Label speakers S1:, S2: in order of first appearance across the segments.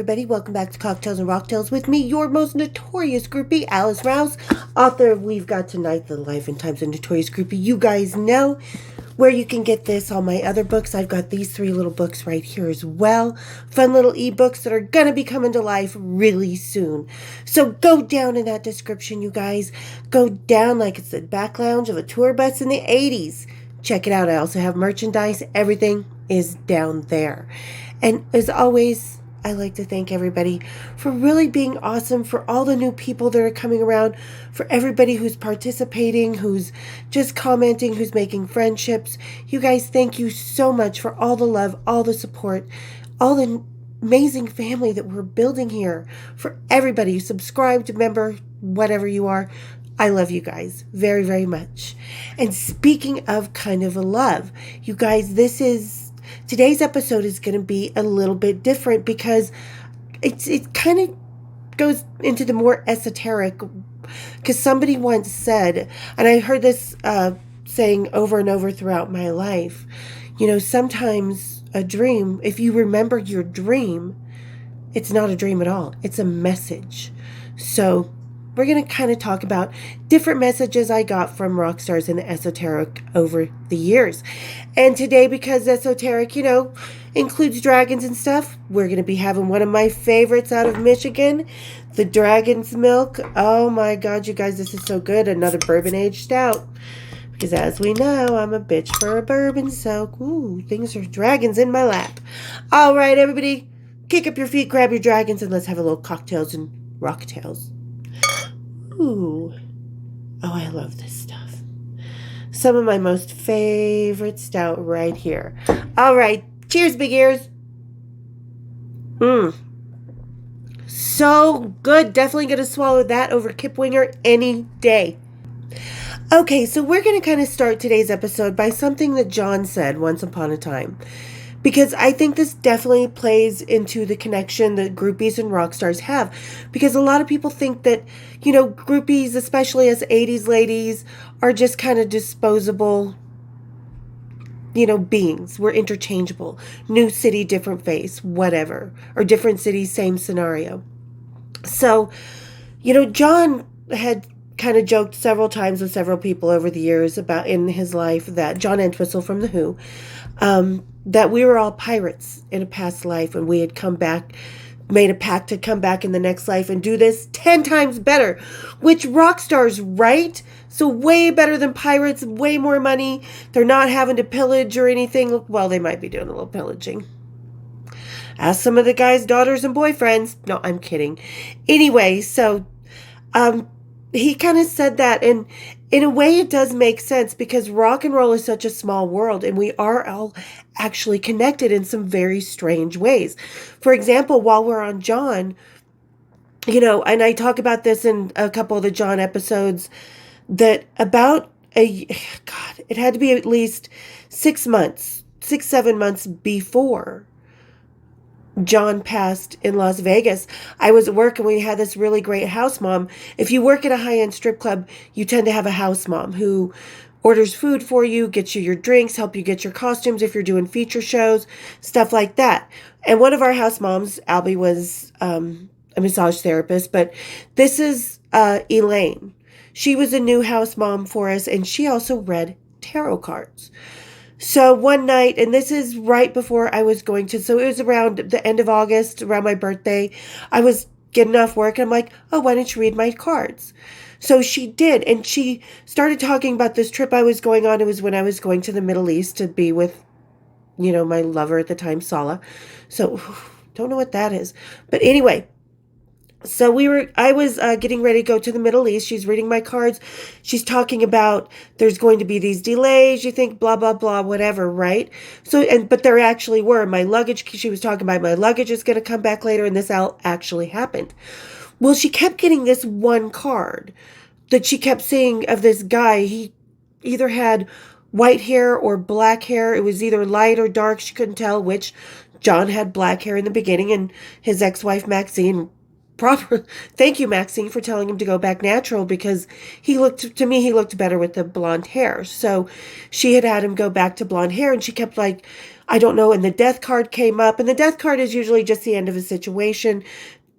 S1: everybody. Welcome back to Cocktails and Rocktails with me, your most notorious groupie, Alice Rouse, author of We've Got Tonight, The Life and Times of Notorious Groupie. You guys know where you can get this, all my other books. I've got these 3 little books right here as well. Fun little ebooks that are going to be coming to life really soon. So go down in that description, you guys. Go down like it's the back lounge of a tour bus in the 80s. Check it out. I also have merchandise. Everything is down there. And as always, I like to thank everybody for really being awesome, for all the new people that are coming around, for everybody who's participating, who's just commenting, who's making friendships. You guys, thank you so much for all the love, all the support, all the amazing family that we're building here. For everybody who subscribed, member, whatever you are, I love you guys very, very much. And speaking of kind of a love, you guys, today's episode is going to be a little bit different because it kind of goes into the more esoteric, because somebody once said, and I heard this saying over and over throughout my life, sometimes a dream, if you remember your dream, it's not a dream at all. It's a message. So we're going to kind of talk about different messages I got from rock stars in the esoteric over the years. And today, because esoteric, includes dragons and stuff, we're going to be having one of my favorites out of Michigan, the Dragon's Milk. Oh my God, you guys, this is so good. Another bourbon aged stout. Because as we know, I'm a bitch for a bourbon, so things are dragons in my lap. All right, everybody, kick up your feet, grab your dragons, and let's have a little cocktails and rocktails. Ooh. Oh, I love this stuff. Some of my most favorite stout right here. All right. Cheers, big ears. So good. Definitely going to swallow that over Kipwinger any day. Okay, so we're going to kind of start today's episode by something that John said once upon a time. Because I think this definitely plays into the connection that groupies and rock stars have. Because a lot of people think that, groupies, especially as 80s ladies, are just kind of disposable, beings. We're interchangeable. New city, different face, whatever. Or different city, same scenario. So, John had kind of joked several times with several people over the years about in his life that John Entwistle from The Who, that we were all pirates in a past life and we had come back, made a pact to come back in the next life and do this 10 times better, which rock stars, right? So way better than pirates, way more money. They're not having to pillage or anything. Well, they might be doing a little pillaging. Ask some of the guys' daughters and boyfriends. No, I'm kidding. Anyway, so he kind of said that, and in a way it does make sense because rock and roll is such a small world and we are all actually connected in some very strange ways. For example, while we're on John, and I talk about this in a couple of the John episodes, that about it had to be at least 7 months before John passed in Las Vegas. I was at work and we had this really great house mom. If you work at a high-end strip club, you tend to have a house mom who orders food for you, gets you your drinks, help you get your costumes if you're doing feature shows, stuff like that. And one of our house moms, Albie, was a massage therapist, but this is Elaine. She was a new house mom for us, and she also read tarot cards. So one night, and this is right before I was going to, so it was around the end of August, around my birthday, I was getting off work, and I'm like, oh, why don't you read my cards? So she did, and she started talking about this trip I was going on. It was when I was going to the Middle East to be with, my lover at the time, Sala. So, don't know what that is. But anyway, so I was getting ready to go to the Middle East. She's reading my cards. She's talking about there's going to be these delays. You think blah, blah, blah, whatever, right? So, but there actually were. My luggage, she was talking about my luggage is going to come back later, and this actually happened. Well, she kept getting this one card that she kept seeing of this guy. He either had white hair or black hair. It was either light or dark. She couldn't tell which. John had black hair in the beginning, and his ex-wife, Maxine, thank you, Maxine, for telling him to go back natural, because he looked better with the blonde hair. So she had him go back to blonde hair, and she kept I don't know. And the death card came up, and the death card is usually just the end of a situation.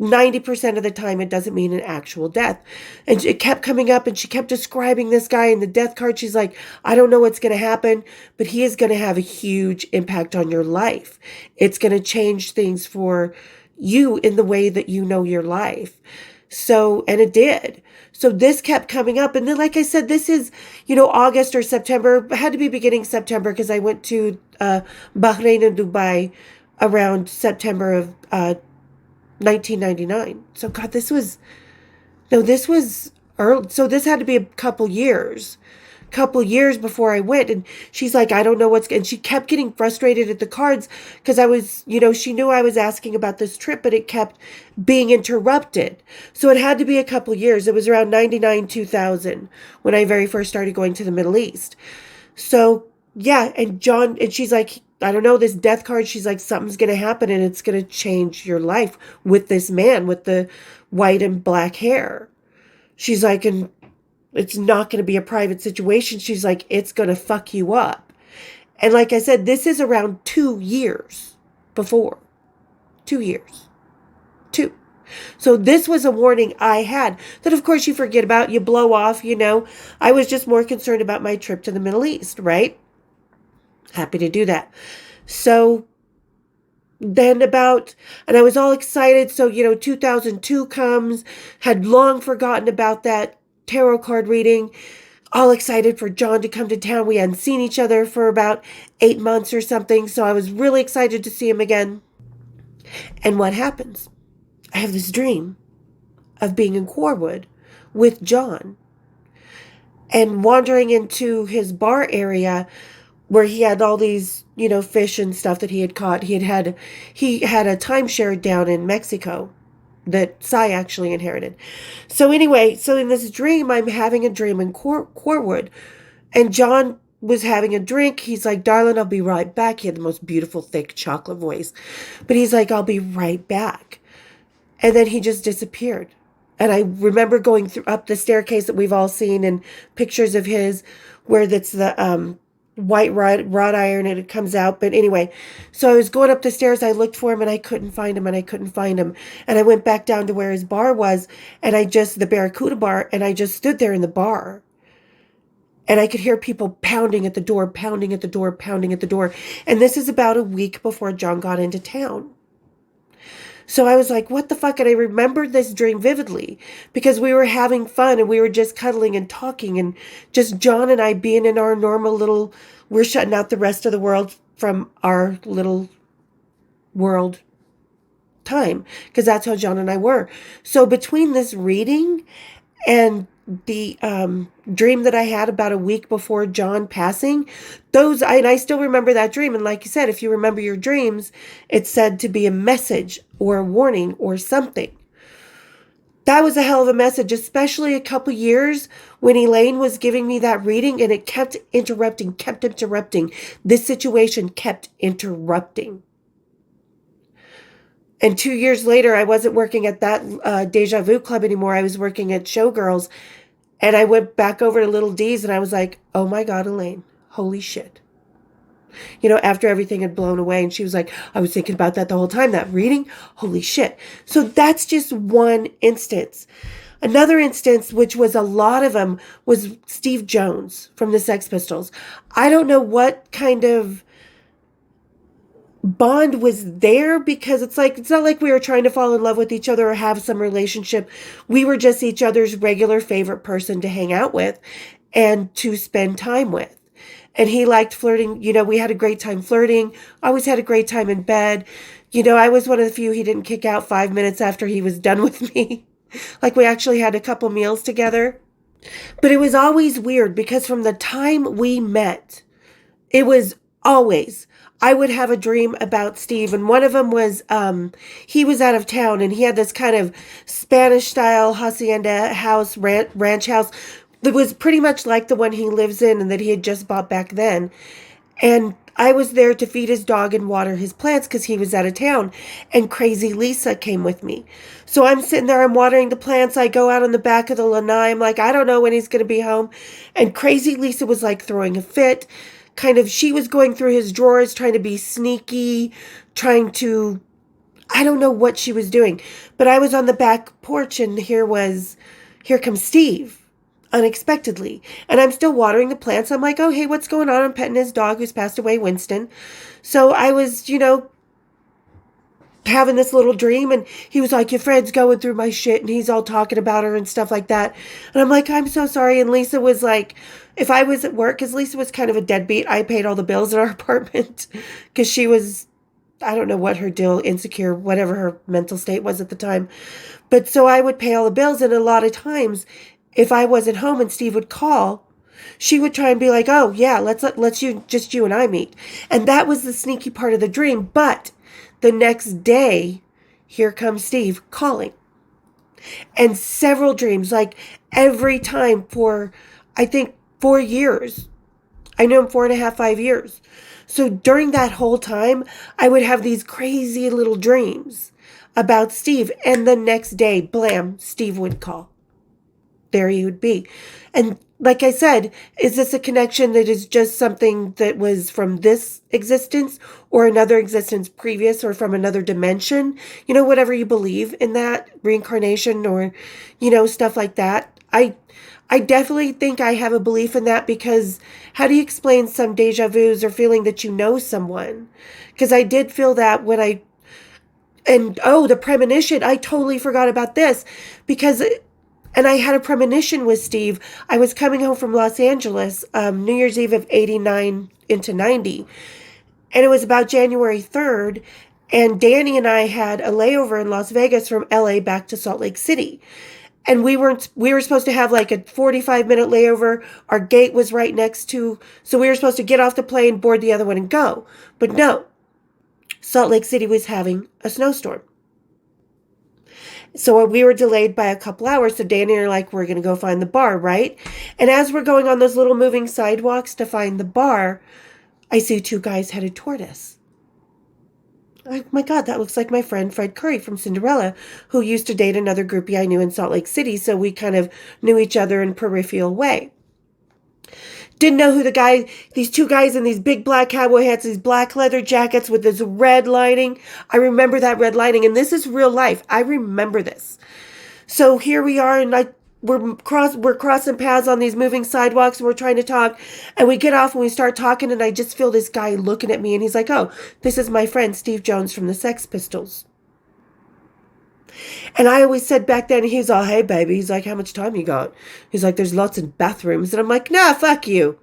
S1: 90% of the time, it doesn't mean an actual death. And it kept coming up, and she kept describing this guy in the death card. She's like, I don't know what's going to happen, but he is going to have a huge impact on your life. It's going to change things for you in the way that you know your life. So, and it did. So this kept coming up. And then, like I said, this is, August or September. It had to be beginning September because I went to Bahrain and Dubai around September of 1999. So God, this was early. So this had to be a couple years before I went. And she's like, I don't know and she kept getting frustrated at the cards because I was, she knew I was asking about this trip, but it kept being interrupted. So it had to be a couple years. It was around 99, 2000 when I very first started going to the Middle East. So yeah. And she's like, I don't know, this death card, she's like, something's going to happen and it's going to change your life with this man with the white and black hair. She's like, and it's not going to be a private situation. She's like, it's going to fuck you up. And like I said, this is around 2 years before. 2 years. 2. So this was a warning I had that, of course, you forget about, you blow off, I was just more concerned about my trip to the Middle East, right? Happy to do that. So then and I was all excited. So, 2002 comes, had long forgotten about that tarot card reading, all excited for John to come to town. We hadn't seen each other for about 8 months or something. So I was really excited to see him again. And what happens? I have this dream of being in Corwood with John and wandering into his bar area where he had all these, fish and stuff that he had caught. He had a timeshare down in Mexico that Cy actually inherited. So anyway, in this dream, I'm having a dream in Corwood, and John was having a drink. He's like, darling, I'll be right back. He had the most beautiful, thick chocolate voice, but he's like, I'll be right back. And then he just disappeared. And I remember going up the staircase that we've all seen in pictures of his, where that's the, white wrought iron and it comes out. But anyway, so I was going up the stairs. I looked for him and I couldn't find him. And I went back down to where his bar was, and the Barracuda bar, and I just stood there in the bar. And I could hear people pounding at the door. And this is about a week before John got into town. So I was like, what the fuck? And I remembered this dream vividly because we were having fun and we were just cuddling and talking and just John and I being in our normal little, we're shutting out the rest of the world from our little world time because that's how John and I were. So between this reading and the dream that I had about a week before John passing, I still remember that dream. And like you said, if you remember your dreams, it's said to be a message or a warning or something. That was a hell of a message, especially a couple years when Elaine was giving me that reading and it kept interrupting. This situation kept interrupting. And 2 years later, I wasn't working at that Deja Vu Club anymore. I was working at Showgirls. And I went back over to Little D's and I was like, oh my God, Elaine, holy shit. After everything had blown away. And she was like, I was thinking about that the whole time, that reading, holy shit. So that's just one instance. Another instance, which was a lot of them, was Steve Jones from the Sex Pistols. I don't know what kind of bond was there because it's not like we were trying to fall in love with each other or have some relationship. We were just each other's regular favorite person to hang out with and to spend time with. And he liked flirting. We had a great time flirting. Always had a great time in bed. I was one of the few he didn't kick out 5 minutes after he was done with me. Like we actually had a couple meals together. But it was always weird because from the time we met, it was always, I would have a dream about Steve. And one of them was, he was out of town and he had this kind of Spanish style hacienda house, ranch house that was pretty much like the one he lives in and that he had just bought back then. And I was there to feed his dog and water his plants because he was out of town. And Crazy Lisa came with me. So I'm sitting there, I'm watering the plants. I go out on the back of the lanai. I'm like, I don't know when he's going to be home. And Crazy Lisa was like throwing a fit. she was going through his drawers, trying to be sneaky, trying to, I don't know what she was doing. But I was on the back porch and here comes Steve, unexpectedly. And I'm still watering the plants. I'm like, oh, hey, what's going on? I'm petting his dog who's passed away, Winston. So I was, having this little dream, and he was like, your friend's going through my shit, and he's all talking about her and stuff like that. And I'm like, I'm so sorry. And Lisa was like, if I was at work, because Lisa was kind of a deadbeat, I paid all the bills in our apartment because she was, I don't know what her deal, insecure, whatever her mental state was at the time. But so I would pay all the bills, and a lot of times if I wasn't home and Steve would call, she would try and be like, oh yeah, let's you and I meet. And that was the sneaky part of the dream. But the next day, here comes Steve calling. And several dreams, like every time for, I think, 4 years. I knew him 4.5, 5 years. So during that whole time, I would have these crazy little dreams about Steve. And the next day, blam, Steve would call. There he would be. And like I said, is this a connection that is just something that was from this existence or another existence previous or from another dimension? Whatever you believe in that, reincarnation or, stuff like that. I definitely think I have a belief in that, because how do you explain some deja vus or feeling that you know someone? Because I did feel that when the premonition, I totally forgot about this and I had a premonition with Steve. I was coming home from Los Angeles, New Year's Eve of 89 into 90. And it was about January 3rd. And Danny and I had a layover in Las Vegas from LA back to Salt Lake City. And we were supposed to have like a 45-minute layover. Our gate was right next to, so we were supposed to get off the plane, board the other one and go. But no, Salt Lake City was having a snowstorm. So we were delayed by a couple hours. So Danny and I are like, we're going to go find the bar, right? And as we're going on those little moving sidewalks to find the bar, I see 2 guys headed toward us. Oh my God, that looks like my friend Fred Curry from Cinderella, who used to date another groupie I knew in Salt Lake City. So we kind of knew each other in a peripheral way. Didn't know who these 2 guys in these big black cowboy hats, these black leather jackets with this red lining. I remember that red lining, and this is real life. I remember this. So here we are, and we're crossing paths on these moving sidewalks, and we're trying to talk, and we get off and we start talking, and I just feel this guy looking at me, and he's like, oh, this is my friend Steve Jones from the Sex Pistols. And I always said back then, he's all, hey, baby. He's like, how much time you got? He's like, there's lots of bathrooms. And I'm like, nah, fuck you.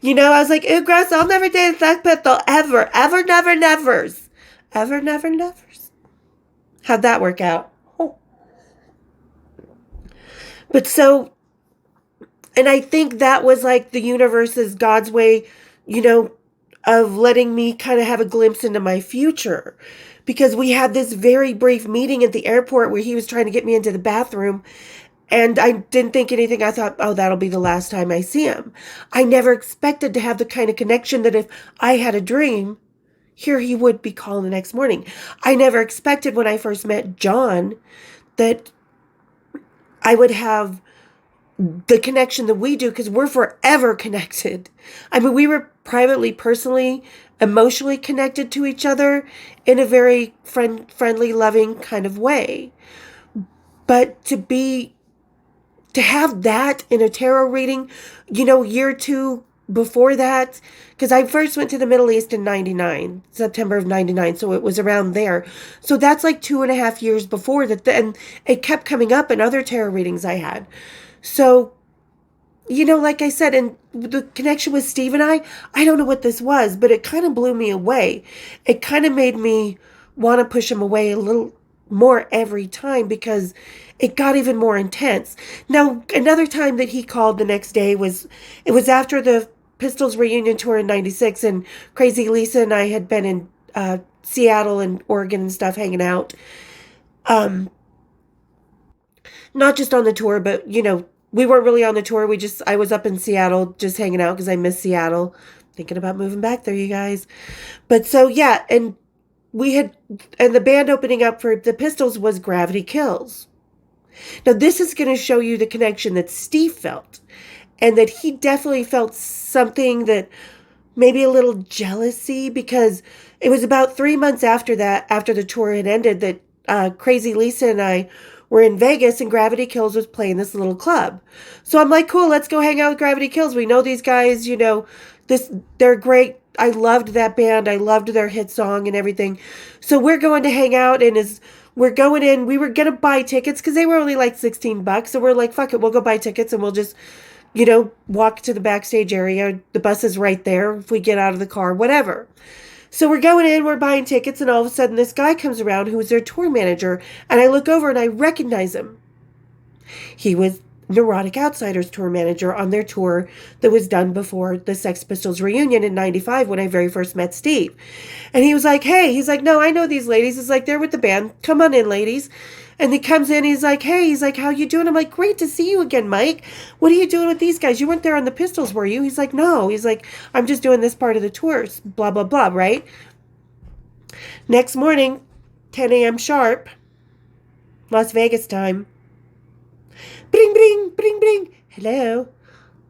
S1: I was like, ew, gross, I'll never date a sex pistol, ever, ever, never, nevers. Ever, never, nevers. How'd that work out? Oh. But so, and I think that was like the universe's, God's way, of letting me kind of have a glimpse into my future. Because we had this very brief meeting at the airport where he was trying to get me into the bathroom. And I didn't think anything. I thought, oh, that'll be the last time I see him. I never expected to have the kind of connection that if I had a dream, here he would be calling the next morning. I never expected when I first met John that I would have the connection that we do, because we're forever connected. I mean, we were privately, personally, emotionally connected to each other in a very friendly, loving kind of way. But to have that in a tarot reading, year or 2 before that, because I first went to the Middle East in 99, September of 99, so it was around there. So that's like 2.5 years before that, and it kept coming up in other tarot readings I had. So, like I said, and the connection with Steve and I don't know what this was, but it kind of blew me away. It kind of made me want to push him away a little more every time, because it got even more intense. Now, another time that he called the next day was after the Pistols reunion tour in 96, and Crazy Lisa and I had been in Seattle and Oregon and stuff hanging out. Not just on the tour, but, we weren't really on the tour. I was up in Seattle just hanging out because I miss Seattle. Thinking about moving back there, you guys. But so, yeah, and the band opening up for the Pistols was Gravity Kills. Now, this is going to show you the connection that Steve felt, and that he definitely felt something that maybe a little jealousy, because it was about 3 months after that, after the tour had ended, that Crazy Lisa and I were in Vegas and Gravity Kills was playing this little club. So I'm like, cool, let's go hang out with Gravity Kills. We know these guys, they're great. I loved that band. I loved their hit song and everything. So we're going to hang out, and we're going in, we were going to buy tickets because they were only like $16. So we're like, fuck it, we'll go buy tickets and we'll just walk to the backstage area. The bus is right there if we get out of the car, whatever. So we're going in, we're buying tickets, and all of a sudden this guy comes around who was their tour manager, and I look over and I recognize him. He was Neurotic Outsiders tour manager on their tour that was done before the Sex Pistols reunion in 95 when I very first met Steve. And he was like, hey, he's like, no, I know these ladies. He's like, they're with the band. Come on in, ladies. And he comes in, he's like, hey, he's like, how you doing? I'm like, great to see you again, Mike. What are you doing with these guys? You weren't there on the Pistols, were you? He's like, no. He's like, I'm just doing this part of the tours, blah, blah, blah, right? Next morning, 10 a.m. sharp, Las Vegas time. Bring, bring, bring, bring. Hello.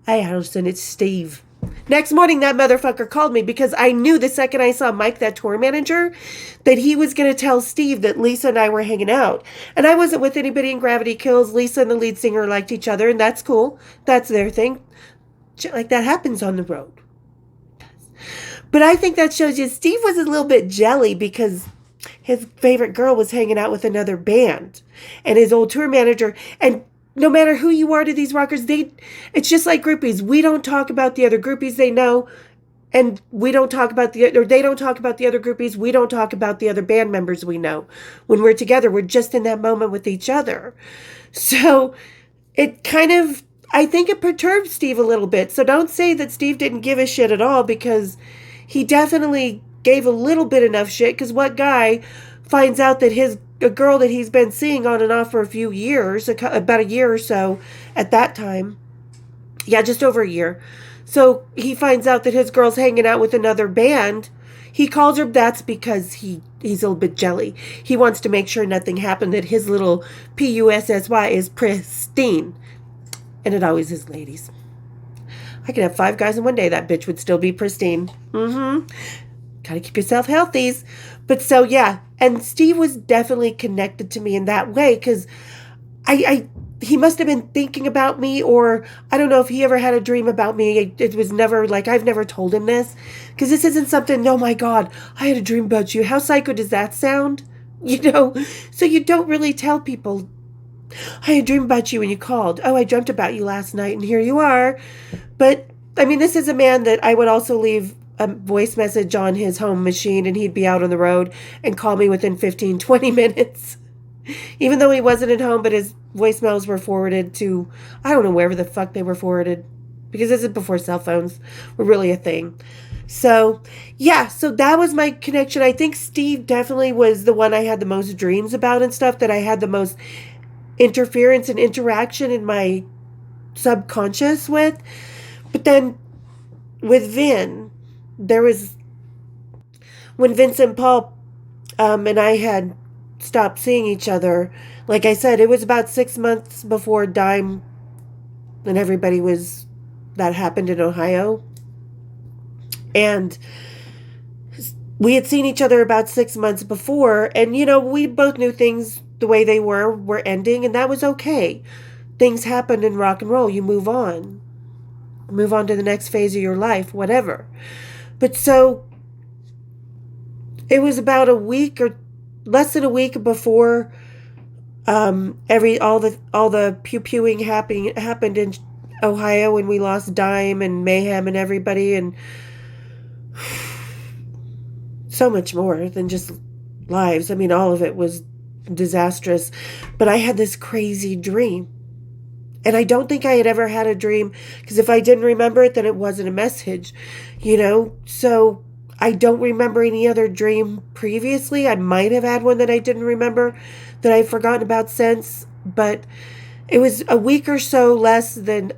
S1: Hey, Allison, it's Steve. Next morning, that motherfucker called me because I knew the second I saw Mike, that tour manager, that he was going to tell Steve that Lisa and I were hanging out. And I wasn't with anybody in Gravity Kills. Lisa and the lead singer liked each other, and that's cool. That's their thing. Shit like that happens on the road. But I think that shows you Steve was a little bit jelly because his favorite girl was hanging out with another band. And his old tour manager, and no matter who you are to these rockers, it's just like groupies. We don't talk about the other groupies they know, and we don't talk about or they don't talk about the other groupies. We don't talk about the other band members we know. When we're together, we're just in that moment with each other. So it kind of, I think it perturbed Steve a little bit. So don't say that Steve didn't give a shit at all, because he definitely gave a little bit enough shit, because what guy finds out that a girl that he's been seeing on and off for a few years, about a year or so at that time. Yeah, just over a year. So he finds out that his girl's hanging out with another band. He calls her, that's because he's a little bit jelly. He wants to make sure nothing happened, that his little PUSSY is pristine. And it always is, ladies. I could have 5 guys in one day. That bitch would still be pristine. Gotta keep yourself healthy. But so, yeah. And Steve was definitely connected to me in that way, because he must have been thinking about me, or I don't know if he ever had a dream about me. It was never, like, I've never told him this, because this isn't something, oh my God, I had a dream about you. How psycho does that sound? So you don't really tell people, I had a dream about you when you called. Oh, I dreamt about you last night, and here you are. But, I mean, this is a man that I would also leave a voice message on his home machine, and he'd be out on the road and call me within 15, 20 minutes. Even though he wasn't at home, but his voicemails were forwarded to, I don't know, wherever the fuck they were forwarded. Because this is before cell phones were really a thing. So, yeah, so that was my connection. I think Steve definitely was the one I had the most dreams about and stuff, that I had the most interference and interaction in my subconscious with. But then with Vin, there was, when Vince and Paul and I had stopped seeing each other, like I said, it was about 6 months before Dime and everybody that happened in Ohio. And we had seen each other about 6 months before, and we both knew things the way they were ending, and that was okay. Things happen in rock and roll. You move on to the next phase of your life, whatever. But so it was about a week or less than a week before all the pew-pewing happened in Ohio, and we lost Dime and Mayhem and everybody, and so much more than just lives. I mean, all of it was disastrous. But I had this crazy dream. And I don't think I had ever had a dream, because if I didn't remember it, then it wasn't a message, So I don't remember any other dream previously. I might have had one that I didn't remember, that I've forgotten about since. But it was a week or so less than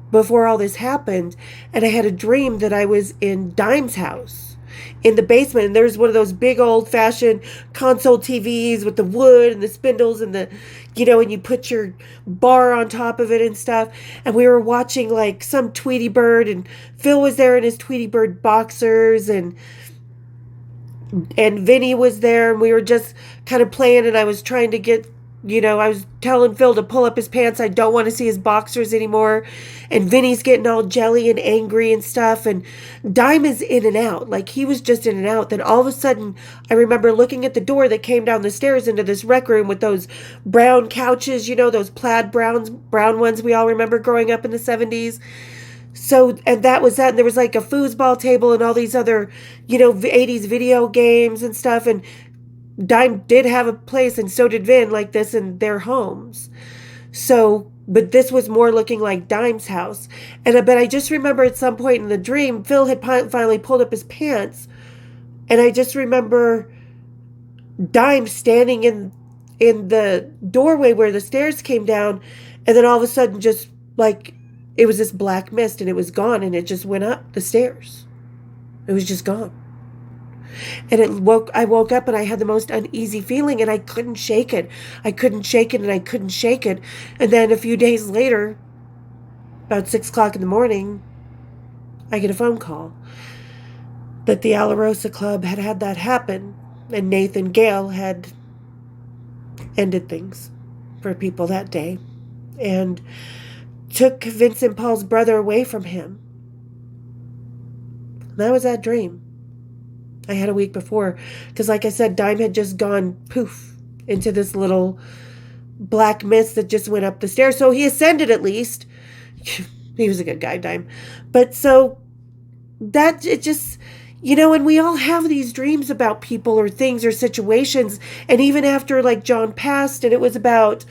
S1: before all this happened. And I had a dream that I was in Dime's house. in the basement. And there's one of those big old-fashioned console TVs with the wood and the spindles and the, and you put your bar on top of it and stuff. And we were watching like some Tweety Bird, and Phil was there in his Tweety Bird boxers, and Vinny was there, and we were just kind of playing, and I was trying to get, I was telling Phil to pull up his pants. I don't want to see his boxers anymore. And Vinny's getting all jelly and angry and stuff. And Dime is in and out. Like, he was just in and out. Then all of a sudden, I remember looking at the door that came down the stairs into this rec room with those brown couches, those plaid brown ones we all remember growing up in the 70s. So, and that was that. And there was like a foosball table and all these other, 80s video games and stuff. And Dime did have a place, and so did Vin, like this in their homes. So, but this was more looking like Dime's house. But I just remember at some point in the dream, Phil had finally pulled up his pants. And I just remember Dime standing in the doorway where the stairs came down. And then all of a sudden, just like, it was this black mist, and it was gone, and it just went up the stairs. It was just gone. And I woke up, and I had the most uneasy feeling, and I couldn't shake it. I couldn't shake it, and I couldn't shake it. And then a few days later, about 6 o'clock in the morning, I get a phone call that the Alarosa Club had that happen, and Nathan Gale had ended things for people that day and took Vincent Paul's brother away from him. And that was that dream I had a week before, because like I said, Dime had just gone poof into this little black mist that just went up the stairs. So he ascended at least. He was a good guy, Dime. But so that, it just, and we all have these dreams about people or things or situations. And even after like John passed, and it was about,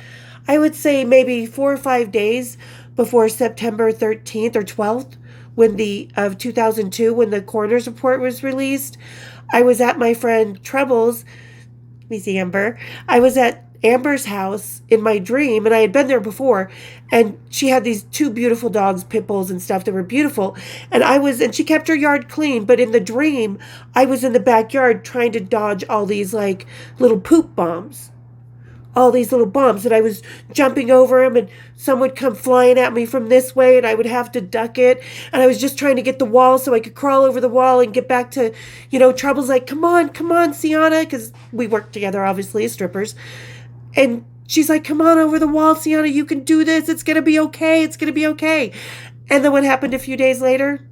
S1: I would say maybe 4 or 5 days before September 13th or 12th, of 2002, when the coroner's report was released, I was at my friend Treble's, Miss Amber. I was at Amber's house in my dream, and I had been there before, and she had these 2 beautiful dogs, pit bulls and stuff that were beautiful, and she kept her yard clean, but in the dream, I was in the backyard trying to dodge all these like little poop bombs. All these little bombs, and I was jumping over them, and some would come flying at me from this way, and I would have to duck it, and I was just trying to get the wall so I could crawl over the wall and get back to, Trouble's like, come on, Sienna, because we worked together, obviously, as strippers, and she's like, come on over the wall, Sienna, you can do this, it's going to be okay, and then what happened a few days later?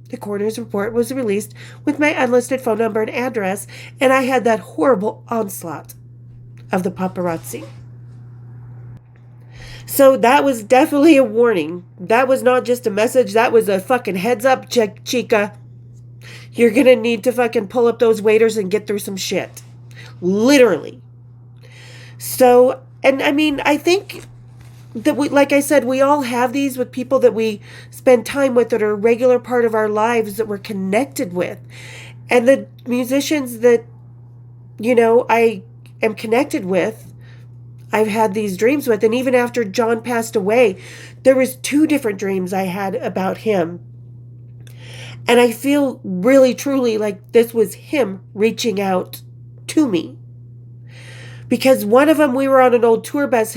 S1: The coroner's report was released with my unlisted phone number and address, and I had that horrible onslaught of the paparazzi. So that was definitely a warning. That was not just a message. That was a fucking heads up, chica. You're going to need to fucking pull up those waders and get through some shit. Literally. So, and I mean, I think that like I said, we all have these with people that we spend time with that are a regular part of our lives that we're connected with. And the musicians that, I am connected with, I've had these dreams with. And even after John passed away, there was 2 different dreams I had about him. And I feel really, truly like this was him reaching out to me. Because one of them, we were on an old tour bus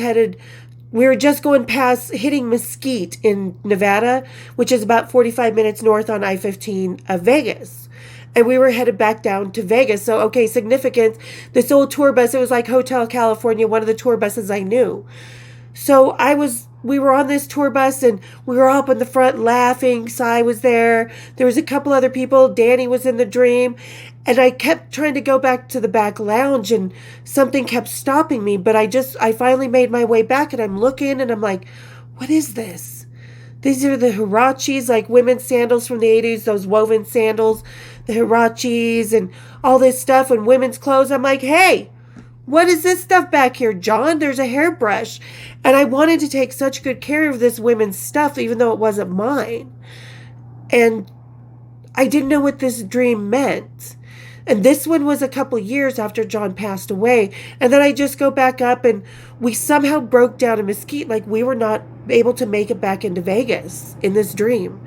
S1: we were just going past, hitting Mesquite in Nevada, which is about 45 minutes north on I-15 of Vegas. And we were headed back down to Vegas. So, okay, significance. This old tour bus, it was like Hotel California, one of the tour buses I knew. So we were on this tour bus, and we were all up in the front laughing. Cy was there. There was a couple other people. Danny was in the dream. And I kept trying to go back to the back lounge, and something kept stopping me. But I finally made my way back, and I'm looking, and I'm like, what is this? These are the Hirachis, like women's sandals from the 80s, those woven sandals, the Hirachis and all this stuff, and women's clothes. I'm like, hey, what is this stuff back here, John? There's a hairbrush. And I wanted to take such good care of this women's stuff, even though it wasn't mine. And I didn't know what this dream meant. And this one was a couple years after John passed away. And then I just go back up, and we somehow broke down in Mesquite. Like, we were not able to make it back into Vegas in this dream.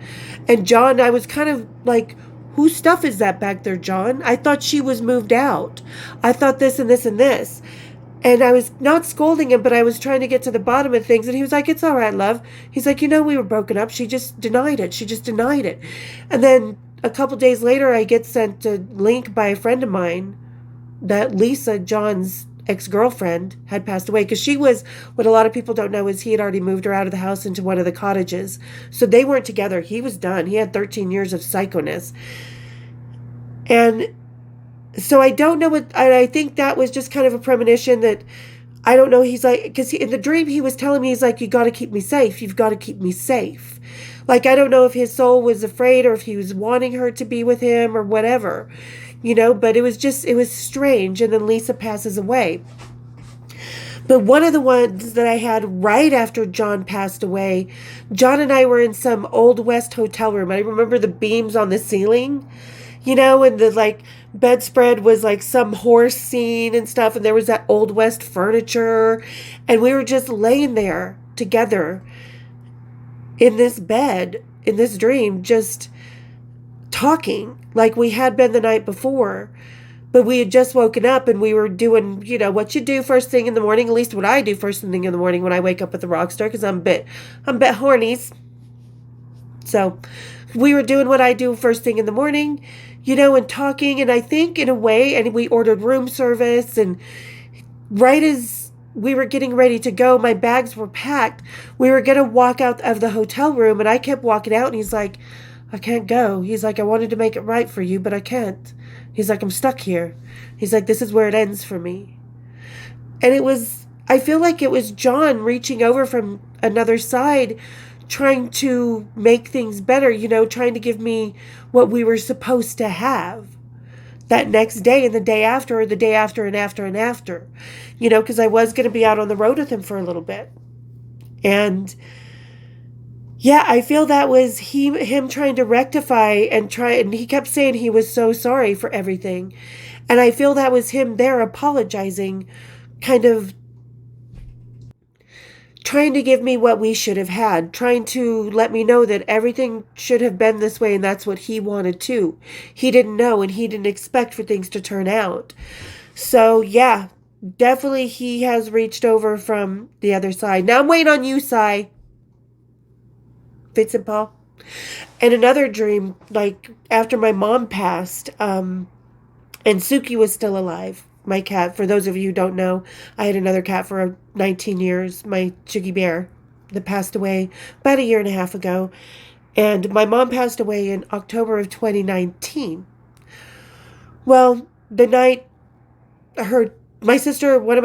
S1: And John, I was kind of like, Whose stuff is that back there, John? I thought she was moved out. I thought this and this and this. And I was not scolding him, but I was trying to get to the bottom of things. And he was like, it's all right, love. He's like, we were broken up. She just denied it. She just denied it. And then a couple days later, I get sent a link by a friend of mine that Lisa, John's ex-girlfriend, had passed away. Because she was, what a lot of people don't know is he had already moved her out of the house into one of the cottages. So they weren't together. He was done. He had 13 years of psychoness. And so I don't know what, I think that was just kind of a premonition that, I don't know, he's like, because in the dream he was telling me, he's like, you got to keep me safe. You've got to keep me safe. Like, I don't know if his soul was afraid or if he was wanting her to be with him or whatever, but it was strange. And then Lisa passes away. But one of the ones that I had right after John passed away, John and I were in some Old West hotel room. I remember the beams on the ceiling, and the bedspread was like some horse scene and stuff. And there was that Old West furniture. And we were just laying there together in this bed, in this dream, just talking like we had been the night before. But we had just woken up and we were doing, what you do first thing in the morning, at least what I do first thing in the morning when I wake up with the rock star, because I'm a bit horny. So we were doing what I do first thing in the morning, and talking. And I think in a way, and we ordered room service. And right as we were getting ready to go, my bags were packed. We were going to walk out of the hotel room, and I kept walking out. And he's like, I can't go. He's like, I wanted to make it right for you, but I can't. He's like, I'm stuck here. He's like, this is where it ends for me. And I feel like it was John reaching over from another side, trying to make things better, trying to give me what we were supposed to have that next day and the day after, or the day after and after and after, because I was going to be out on the road with him for a little bit. And yeah, I feel that was him trying to rectify and he kept saying he was so sorry for everything. And I feel that was him there apologizing, kind of trying to give me what we should have had, trying to let me know that everything should have been this way, and that's what he wanted too. He didn't know, and he didn't expect for things to turn out. So yeah, definitely he has reached over from the other side. Now I'm waiting on you, Sai. Fitz and Paul. And another dream, after my mom passed, and Suki was still alive. My cat, for those of you who don't know, I had another cat for 19 years, my Chuggy Bear, that passed away about a year and a half ago. And my mom passed away in October of 2019. Well, the night one of my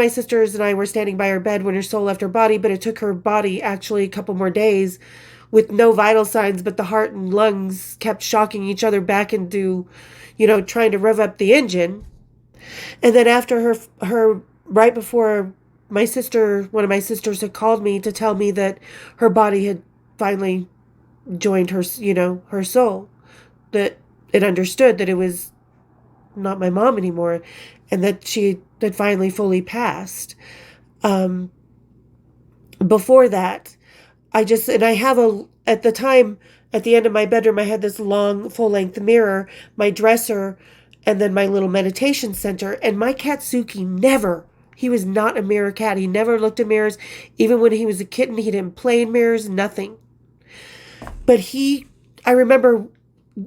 S1: sisters and I were standing by her bed when her soul left her body, but it took her body actually a couple more days with no vital signs, but the heart and lungs kept shocking each other back into, trying to rev up the engine. And then after her right before one of my sisters had called me to tell me that her body had finally joined her, her soul, that it understood that it was not my mom anymore, and that she had finally fully passed. Before that, at the time, at the end of my bedroom, I had this long, full-length mirror, my dresser, and then my little meditation center. And my cat Suki he was not a mirror cat. He never looked at mirrors. Even when he was a kitten, he didn't play in mirrors, nothing. But I remember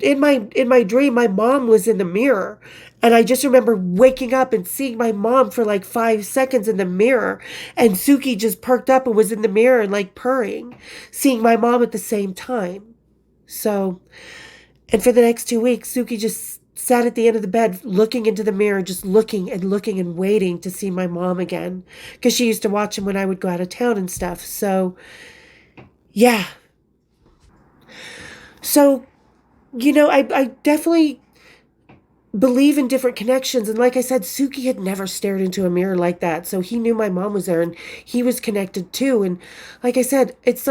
S1: in my dream, my mom was in the mirror. And I just remember waking up and seeing my mom for 5 seconds in the mirror. And Suki just perked up and was in the mirror and purring, seeing my mom at the same time. So, and for the next 2 weeks, Suki just sat at the end of the bed looking into the mirror, just looking and waiting to see my mom again, because she used to watch him when I would go out of town and stuff. So yeah, I definitely believe in different connections. And like I said, Suki had never stared into a mirror like that, so he knew my mom was there and he was connected too. And like I said, it's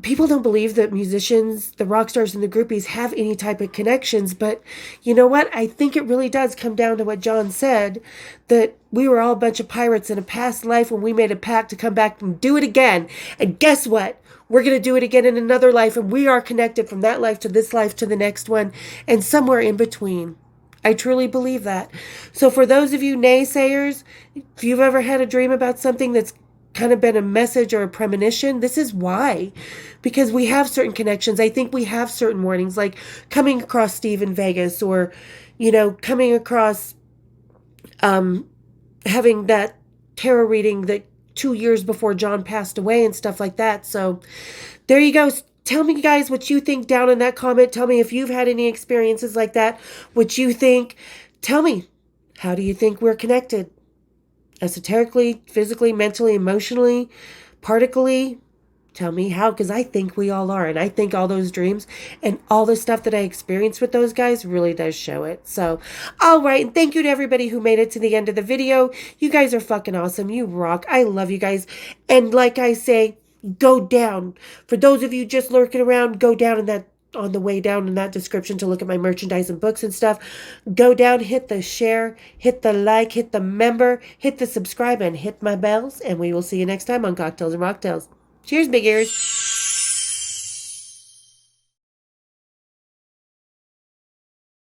S1: people don't believe that musicians, the rock stars and the groupies have any type of connections. But you know what? I think it really does come down to what John said, that we were all a bunch of pirates in a past life when we made a pact to come back and do it again. And guess what? We're going to do it again in another life, and we are connected from that life to this life to the next one and somewhere in between. I truly believe that. So for those of you naysayers, if you've ever had a dream about something that's kind of been a message or a premonition, this is why. Because we have certain connections. I think we have certain warnings, like coming across Steve in Vegas, or, coming across having that tarot reading that 2 years before John passed away and stuff like that. So there you go. Tell me, guys, what you think down in that comment. Tell me if you've had any experiences like that, what you think. Tell me, how do you think we're connected? Esoterically, physically, mentally, emotionally, partically? Tell me how, because I think we all are. And I think all those dreams and all the stuff that I experienced with those guys really does show it. So, all right. And thank you to everybody who made it to the end of the video. You guys are fucking awesome. You rock. I love you guys. And like I say, go down. For those of you just lurking around, go down on the way down in that description to look at my merchandise and books and stuff. Go down, hit the share, hit the like, hit the member, hit the subscribe, and hit my bells. And we will see you next time on Cocktails and Rocktails. Cheers, big ears.